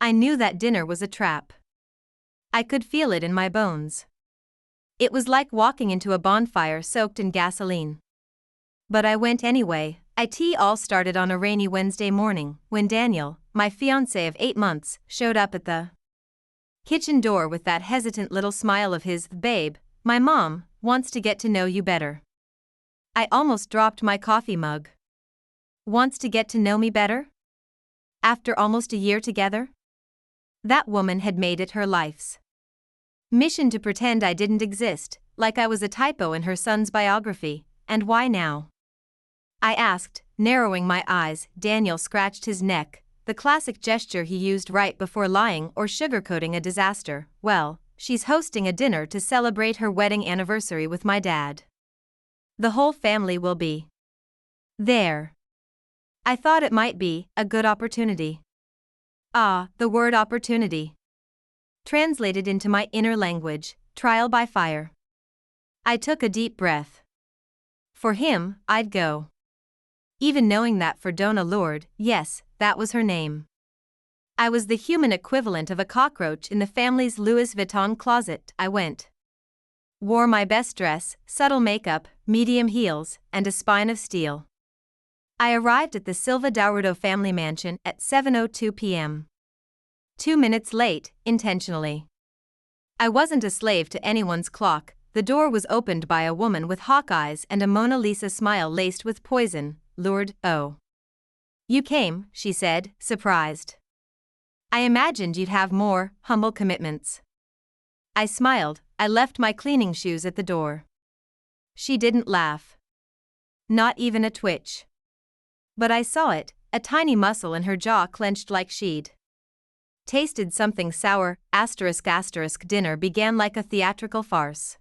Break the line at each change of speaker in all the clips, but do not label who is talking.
I knew that dinner was a trap. I could feel it in my bones. It was like walking into a bonfire soaked in gasoline. But I went anyway. It all started on a rainy Wednesday morning when Daniel, my fiancé of 8 months, showed up at the kitchen door with that hesitant little smile of his. "Babe, my mom wants to get to know you better." I almost dropped my coffee mug. Wants to get to know me better? After almost a year together? That woman had made it her life's mission to pretend I didn't exist, like I was a typo in her son's biography. And why now? I asked, narrowing my eyes. Daniel scratched his neck, the classic gesture he used right before lying or sugarcoating a disaster. "Well, she's hosting a dinner to celebrate her wedding anniversary with my dad. The whole family will be there." I thought it might be a good opportunity. Ah, the word opportunity. Translated into my inner language, trial by fire. I took a deep breath. For him, I'd go. Even knowing that for Donna Lourdes, yes, that was her name, I was the human equivalent of a cockroach in the family's Louis Vuitton closet. I went. Wore my best dress, subtle makeup, medium heels, and a spine of steel. I arrived at the Silva Daurado family mansion at 7:02 p.m. 2 minutes late, intentionally. I wasn't a slave to anyone's clock. The door was opened by a woman with hawk eyes and a Mona Lisa smile laced with poison. "Lourdes, oh. You came," she said, surprised. "I imagined you'd have more humble commitments." I smiled. I left my cleaning shoes at the door. She didn't laugh. Not even a twitch. But I saw it, a tiny muscle in her jaw clenched like she'd tasted something sour. Dinner began like a theatrical farce.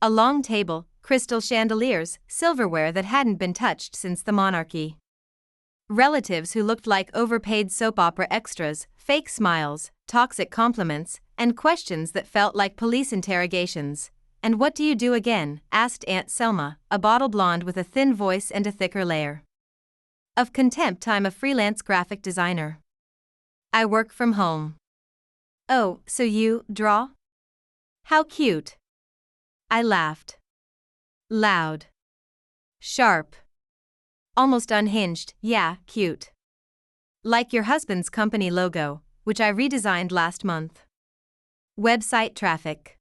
A long table, crystal chandeliers, silverware that hadn't been touched since the monarchy. Relatives who looked like overpaid soap opera extras, fake smiles, toxic compliments, and questions that felt like police interrogations. "And what do you do again?" asked Aunt Selma, a bottle blonde with a thin voice and a thicker layer of contempt. "I'm a freelance graphic designer. I work from home." "Oh, so you draw? How cute." I laughed. Loud. Sharp. Almost unhinged. "Yeah, cute. Like your husband's company logo, which I redesigned last month. Website traffic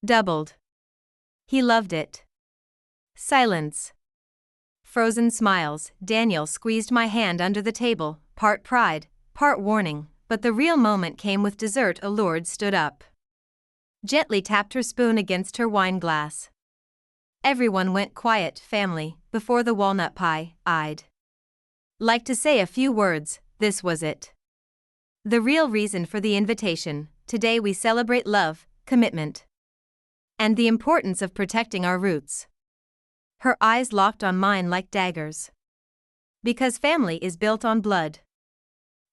doubled. He loved it." Silence. Frozen smiles. Daniel squeezed my hand under the table, part pride, part warning, but the real moment came with dessert. Lourdes stood up. Gently tapped her spoon against her wine glass. Everyone went quiet. "Family," before the walnut pie. I'd like to say a few words. This was it. The real reason for the invitation. Today we celebrate love, commitment, and the importance of protecting our roots. Her eyes locked on mine like daggers. Because family is built on blood,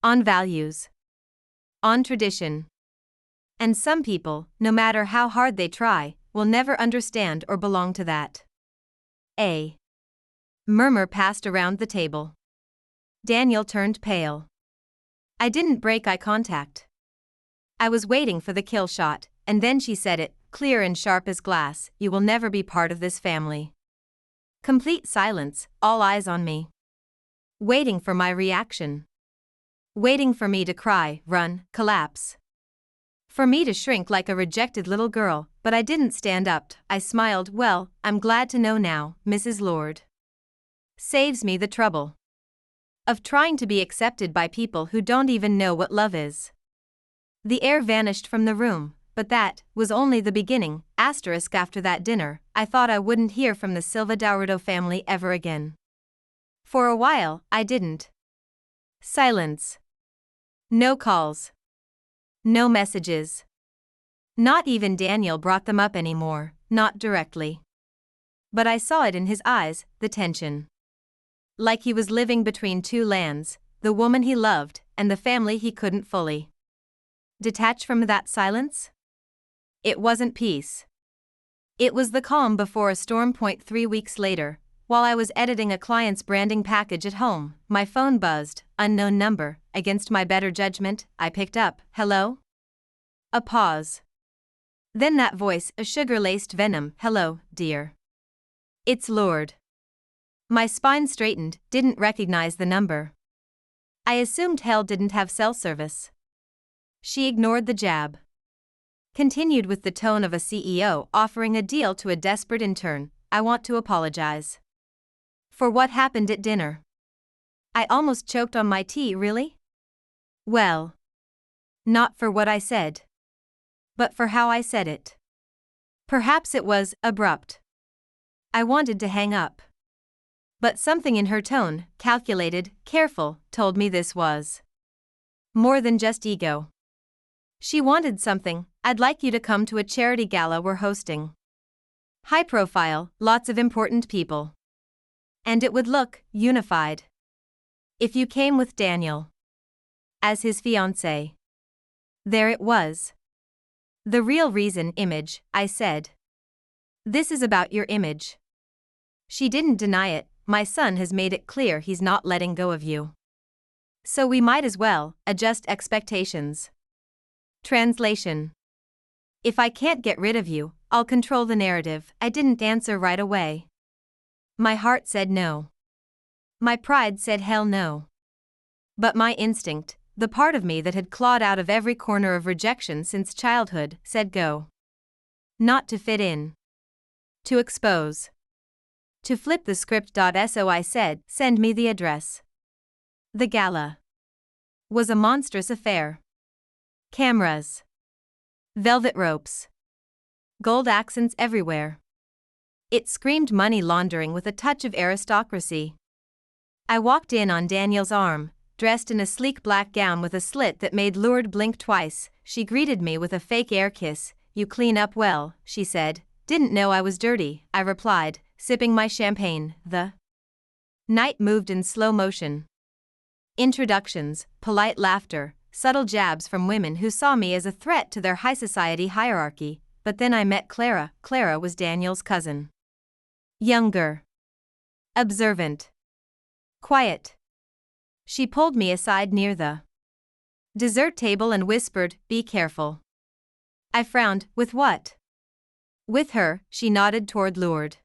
on values, on tradition. And some people, no matter how hard they try, will never understand or belong to that. A murmur passed around the table. Daniel turned pale. I didn't break eye contact. I was waiting for the kill shot, and then she said it, clear and sharp as glass. "You will never be part of this family." Complete silence, all eyes on me. Waiting for my reaction. Waiting for me to cry, run, collapse. For me to shrink like a rejected little girl, but I didn't stand up. I smiled. "Well, I'm glad to know now, Mrs. Lourdes. Saves me the trouble of trying to be accepted by people who don't even know what love is." The air vanished from the room, but that was only the beginning. After that dinner, I thought I wouldn't hear from the Silva Daurado family ever again. For a while, I didn't. Silence. No calls. No messages. Not even Daniel brought them up anymore, not directly. But I saw it in his eyes, the tension. Like he was living between two lands, the woman he loved, and the family he couldn't fully detach from. That silence? It wasn't peace. It was the calm before a storm. 3 weeks later, while I was editing a client's branding package at home, my phone buzzed. Unknown number. against my better judgment, I picked up, "Hello?" A pause. Then that voice, a sugar-laced venom, "Hello, dear. It's Lord." My spine straightened, didn't recognize the number. I assumed hell didn't have cell service. She ignored the jab. Continued with the tone of a CEO offering a deal to a desperate intern, "I want to apologize. For what happened at dinner. I almost choked on my tea, really? Well, not for what I said, but for how I said it. Perhaps it was abrupt. I wanted to hang up. But something in her tone, calculated, careful, told me this was more than just ego. She wanted something. "I'd like you to come to a charity gala we're hosting. High profile, lots of important people. And it would look unified if you came with Daniel as his fiancé." There it was. "The real reason, image," I said. "This is about your image." She didn't deny it. "My son has made it clear he's not letting go of you. So we might as well adjust expectations." Translation: If I can't get rid of you, I'll control the narrative. I didn't answer right away. My heart said no. My pride said hell no. But my instinct, the part of me that had clawed out of every corner of rejection since childhood, said go. Not to fit in. To expose. To flip the script. So I said, "Send me the address." The gala was a monstrous affair. Cameras. Velvet ropes. Gold accents everywhere. It screamed money laundering with a touch of aristocracy. I walked in on Daniel's arm, dressed in a sleek black gown with a slit that made Lourdes blink twice. She greeted me with a fake air kiss. "You clean up well," she said. "Didn't know I was dirty," I replied, sipping my champagne. The night moved in slow motion. Introductions, polite laughter, subtle jabs from women who saw me as a threat to their high society hierarchy. But then I met Clara. Clara was Daniel's cousin. Younger. Observant. Quiet. She pulled me aside near the dessert table and whispered, "Be careful." I frowned. "With what?" "With her," she nodded toward Lourdes.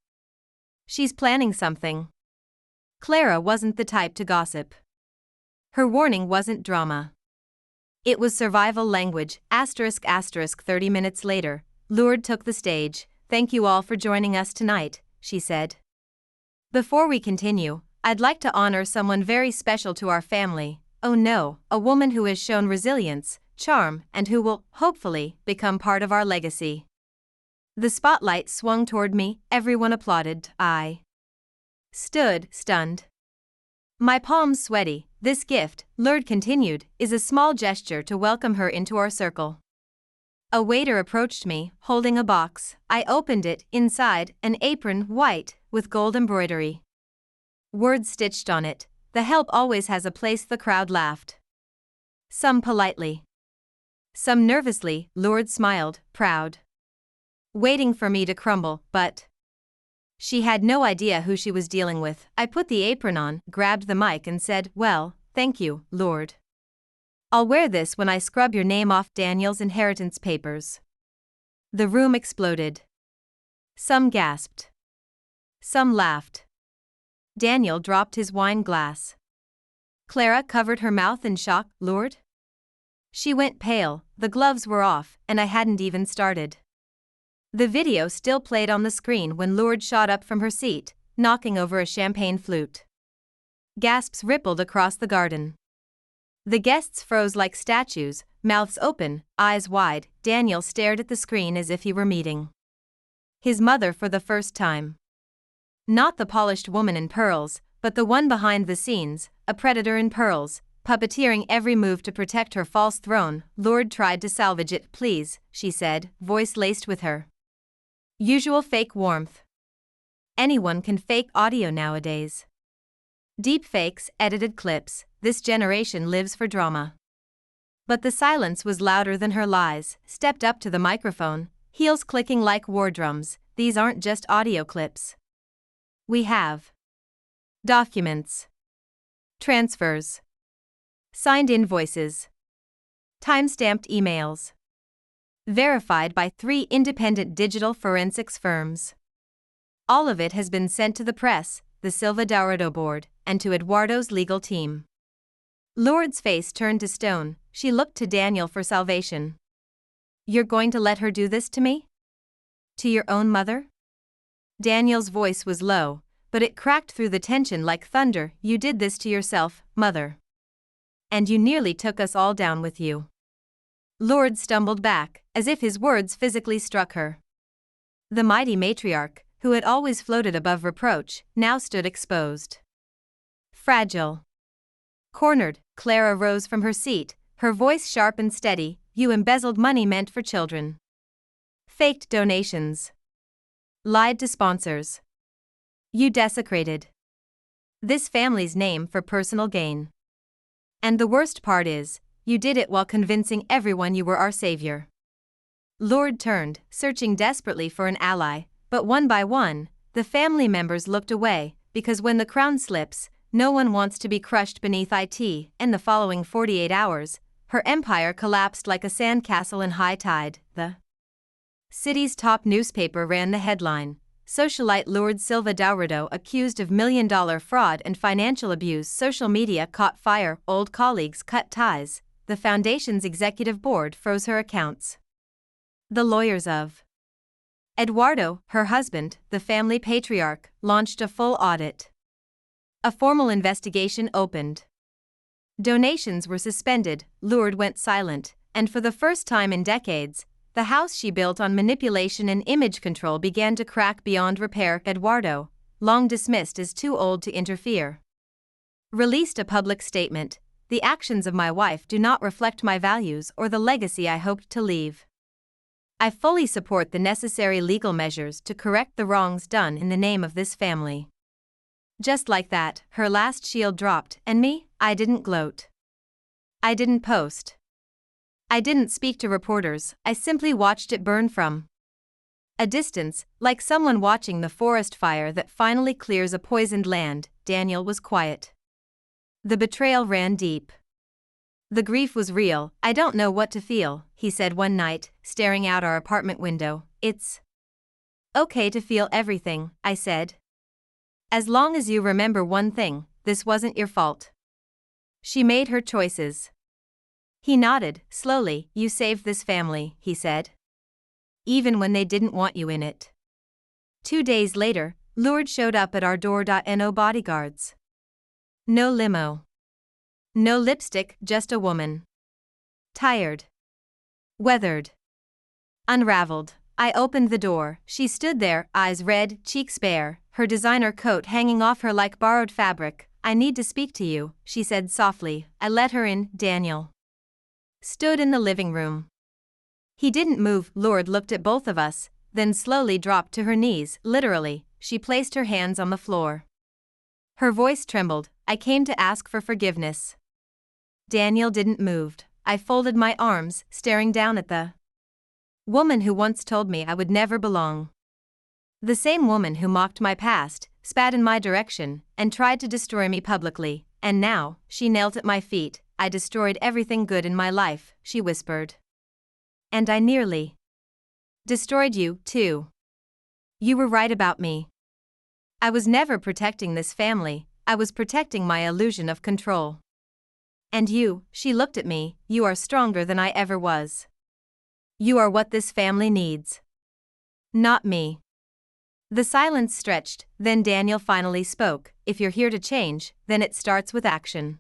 "She's planning something." Clara wasn't the type to gossip. Her warning wasn't drama. It was survival language. ***. 30 minutes later, Lourdes took the stage. "Thank you all for joining us tonight," she said. "Before we continue, I'd like to honor someone very special to our family. Oh no, a woman who has shown resilience, charm, and who will, hopefully, become part of our legacy." The spotlight swung toward me, everyone applauded. I stood, stunned. My palms sweaty. "This gift," Lourdes continued, "is a small gesture to welcome her into our circle." A waiter approached me, holding a box. I opened it. Inside, an apron, white, with gold embroidery. Words stitched on it. "The help always has a place." The crowd laughed. Some politely. Some nervously. Lourdes smiled, proud. Waiting for me to crumble, but she had no idea who she was dealing with. I put the apron on, grabbed the mic and said, "Well, thank you, Lourdes. I'll wear this when I scrub your name off Daniel's inheritance papers." The room exploded. Some gasped. Some laughed. Daniel dropped his wine glass. Clara covered her mouth in shock. "Lourdes?" She went pale, the gloves were off, and I hadn't even started. The video still played on the screen when Lourdes shot up from her seat, knocking over a champagne flute. Gasps rippled across the garden. The guests froze like statues, mouths open, eyes wide. Daniel stared at the screen as if he were meeting his mother for the first time. Not the polished woman in pearls, but the one behind the scenes, a predator in pearls, puppeteering every move to protect her false throne. Lourdes tried to salvage it. "Please," she said, voice laced with her usual fake warmth. Anyone can fake audio nowadays. Deep fakes, edited clips, this generation lives for drama. But the silence was louder than her lies. Stepped up to the microphone, heels clicking like war drums. "These aren't just audio clips. We have documents, transfers, Signed invoices. Time-stamped emails. Verified by 3 independent digital forensics firms. All of it has been sent to the press, the Silva Dourado board, and to Eduardo's legal team. Lourdes' face turned to stone. She looked to Daniel for salvation. You're going to let her do this to me? To your own mother? Daniel's voice was low, but it cracked through the tension like thunder. You did this to yourself, mother. And you nearly took us all down with you. Lourdes stumbled back, as if his words physically struck her. The mighty matriarch, who had always floated above reproach, now stood exposed. Fragile. Cornered, Clara rose from her seat, her voice sharp and steady. You embezzled money meant for children. Faked donations. Lied to sponsors. You desecrated this family's name for personal gain. And the worst part is, you did it while convincing everyone you were our savior. Lourdes turned, searching desperately for an ally, but one by one, the family members looked away, because when the crown slips, no one wants to be crushed beneath it. In the following 48 hours, her empire collapsed like a sandcastle in high tide. The city's top newspaper ran the headline: Socialite Lourdes Silva Dourado accused of million-dollar fraud and financial abuse. Social media caught fire, old colleagues cut ties, the foundation's executive board froze her accounts. The lawyers of Eduardo, her husband, the family patriarch, launched a full audit. A formal investigation opened. Donations were suspended, Lourdes went silent, and for the first time in decades, the house she built on manipulation and image control began to crack beyond repair. Eduardo, long dismissed as too old to interfere, released a public statement: the actions of my wife do not reflect my values or the legacy I hoped to leave. I fully support the necessary legal measures to correct the wrongs done in the name of this family. Just like that, her last shield dropped, and me, I didn't gloat. I didn't post. I didn't speak to reporters, I simply watched it burn from a distance, like someone watching the forest fire that finally clears a poisoned land. Daniel was quiet. The betrayal ran deep. The grief was real. I don't know what to feel, he said one night, staring out our apartment window. It's okay to feel everything, I said. As long as you remember one thing, this wasn't your fault. She made her choices. He nodded, slowly. You saved this family, he said. Even when they didn't want you in it. 2 days later, Lourdes showed up at our door. No bodyguards. No limo. No lipstick, just a woman. Tired. Weathered. Unraveled. I opened the door. She stood there, eyes red, cheeks bare, her designer coat hanging off her like borrowed fabric. I need to speak to you, she said softly. I let her in. Daniel stood in the living room. He didn't move. Lourdes looked at both of us, then slowly dropped to her knees. Literally, she placed her hands on the floor. Her voice trembled. I came to ask for forgiveness. Daniel didn't move. I folded my arms, staring down at the woman who once told me I would never belong. The same woman who mocked my past, spat in my direction, and tried to destroy me publicly, and now, she knelt at my feet. I destroyed everything good in my life, she whispered. And I nearly destroyed you, too. You were right about me. I was never protecting this family, I was protecting my illusion of control. And you, she looked at me, you are stronger than I ever was. You are what this family needs. Not me. The silence stretched, then Daniel finally spoke. If you're here to change, then it starts with action.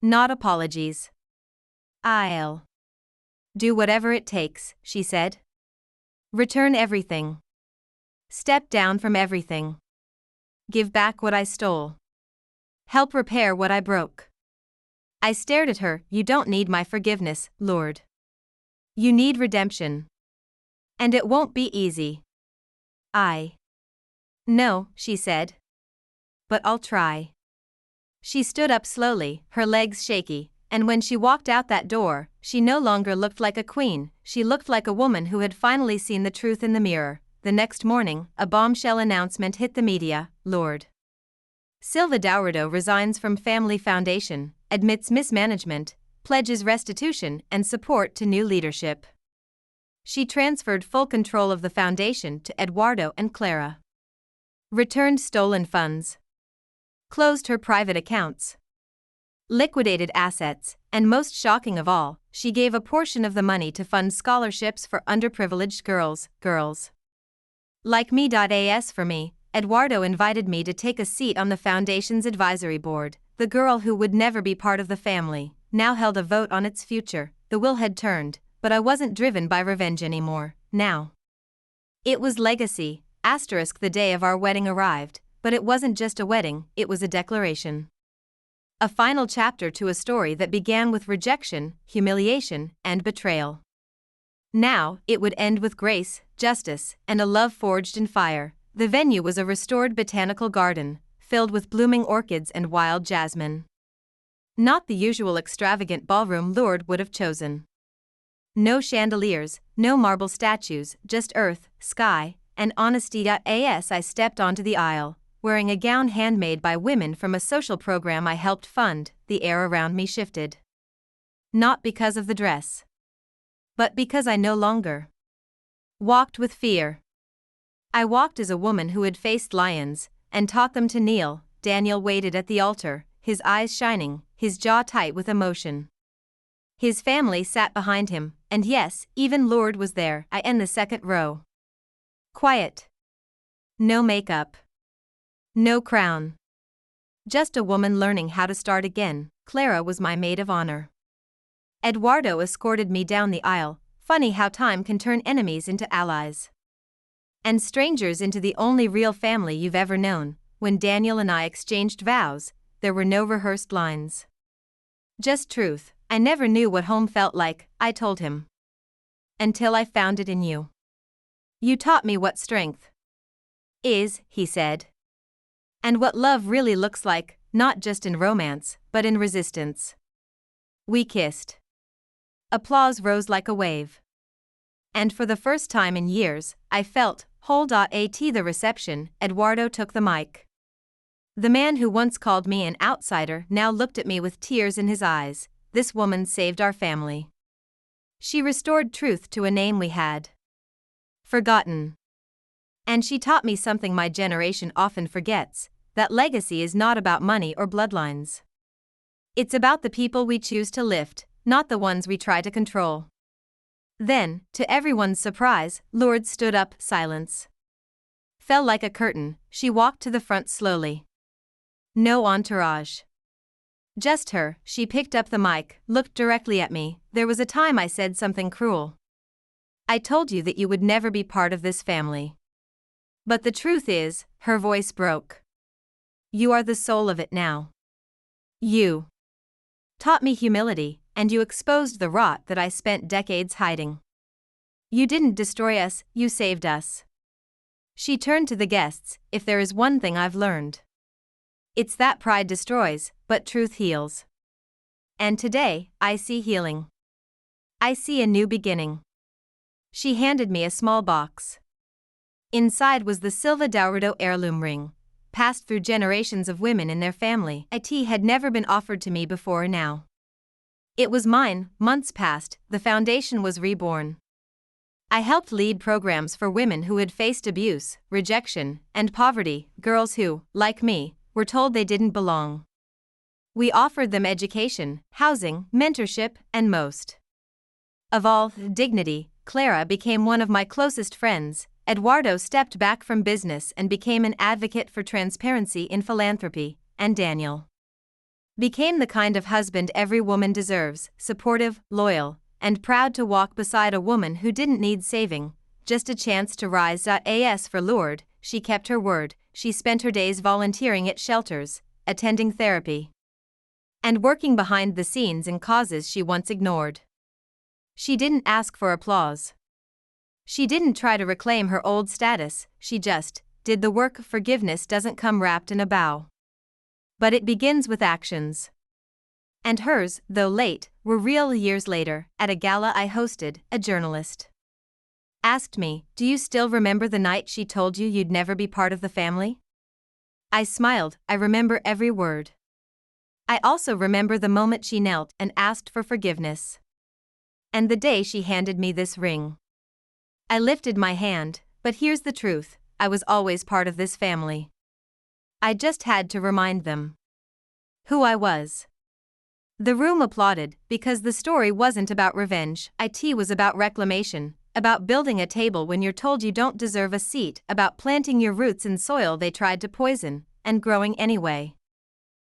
Not apologies. I'll do whatever it takes, she said. Return everything. Step down from everything. Give back what I stole. Help repair what I broke. I stared at her. You don't need my forgiveness, Lord. You need redemption. And it won't be easy. No, she said. But I'll try. She stood up slowly, her legs shaky, and when she walked out that door, she no longer looked like a queen, she looked like a woman who had finally seen the truth in the mirror. The next morning, a bombshell announcement hit the media. Lord Silva Dourado resigns from Family Foundation. admits mismanagement, pledges restitution and support to new leadership. She transferred full control of the foundation to Eduardo and Clara. Returned stolen funds. Closed her private accounts. Liquidated assets, and most shocking of all, she gave a portion of the money to fund scholarships for underprivileged girls. Like me.as for me, Eduardo invited me to take a seat on the foundation's advisory board. The girl who would never be part of the family now held a vote on its future. The will had turned, but I wasn't driven by revenge anymore, now. It was legacy, the day of our wedding arrived, but it wasn't just a wedding, it was a declaration. A final chapter to a story that began with rejection, humiliation, and betrayal. Now, it would end with grace, justice, and a love forged in fire. The venue was a restored botanical garden, filled with blooming orchids and wild jasmine. Not the usual extravagant ballroom Lourdes would have chosen. No chandeliers, no marble statues, just earth, sky, and honesty.as. I stepped onto the aisle, wearing a gown handmade by women from a social program I helped fund. The air around me shifted. Not because of the dress, but because I no longer walked with fear. I walked as a woman who had faced lions and taught them to kneel. Daniel waited at the altar, his eyes shining, his jaw tight with emotion. His family sat behind him, and yes, even Lourdes was there. I in the second row. Quiet. No makeup. No crown. Just a woman learning how to start again. Clara was my maid of honor. Eduardo escorted me down the aisle. Funny how time can turn enemies into allies. And strangers into the only real family you've ever known. When Daniel and I exchanged vows, there were no rehearsed lines. Just truth. I never knew what home felt like, I told him. Until I found it in you. You taught me what strength is, he said. And what love really looks like, not just in romance, but in resistance. We kissed. Applause rose like a wave. And for the first time in years, I felt whole. At the reception, Eduardo took the mic. The man who once called me an outsider now looked at me with tears in his eyes. This woman saved our family. She restored truth to a name we had forgotten. And she taught me something my generation often forgets, that legacy is not about money or bloodlines. It's about the people we choose to lift, not the ones we try to control. Then, to everyone's surprise, Lourdes stood up. Silence fell like a curtain. She walked to the front slowly. No entourage. Just her. She picked up the mic, looked directly at me. There was a time I said something cruel. I told you that you would never be part of this family. But the truth is, her voice broke. You are the soul of it now. You taught me humility, and you exposed the rot that I spent decades hiding. You didn't destroy us, you saved us. She turned to the guests. If there is one thing I've learned, it's that pride destroys, but truth heals. And today, I see healing. I see a new beginning. She handed me a small box. Inside was the Silva Dourado heirloom ring, passed through generations of women in their family. It had never been offered to me before now. It was mine. Months passed, the foundation was reborn. I helped lead programs for women who had faced abuse, rejection, and poverty, girls who, like me, were told they didn't belong. We offered them education, housing, mentorship, and most of all, dignity. Clara became one of my closest friends. Eduardo stepped back from business and became an advocate for transparency in philanthropy, and Daniel became the kind of husband every woman deserves, supportive, loyal, and proud to walk beside a woman who didn't need saving, just a chance to rise. As for Lourdes, she kept her word. She spent her days volunteering at shelters, attending therapy, and working behind the scenes in causes she once ignored. She didn't ask for applause. She didn't try to reclaim her old status, she just did the work. Forgiveness doesn't come wrapped in a bow, but it begins with actions. And hers, though late, were real. Years later, at a gala I hosted, a journalist asked me, "Do you still remember the night she told you you'd never be part of the family?" I smiled. I remember every word. I also remember the moment she knelt and asked for forgiveness. And the day she handed me this ring. I lifted my hand, but here's the truth, I was always part of this family. I just had to remind them who I was. The room applauded, because the story wasn't about revenge, it was about reclamation, about building a table when you're told you don't deserve a seat, about planting your roots in soil they tried to poison, and growing anyway.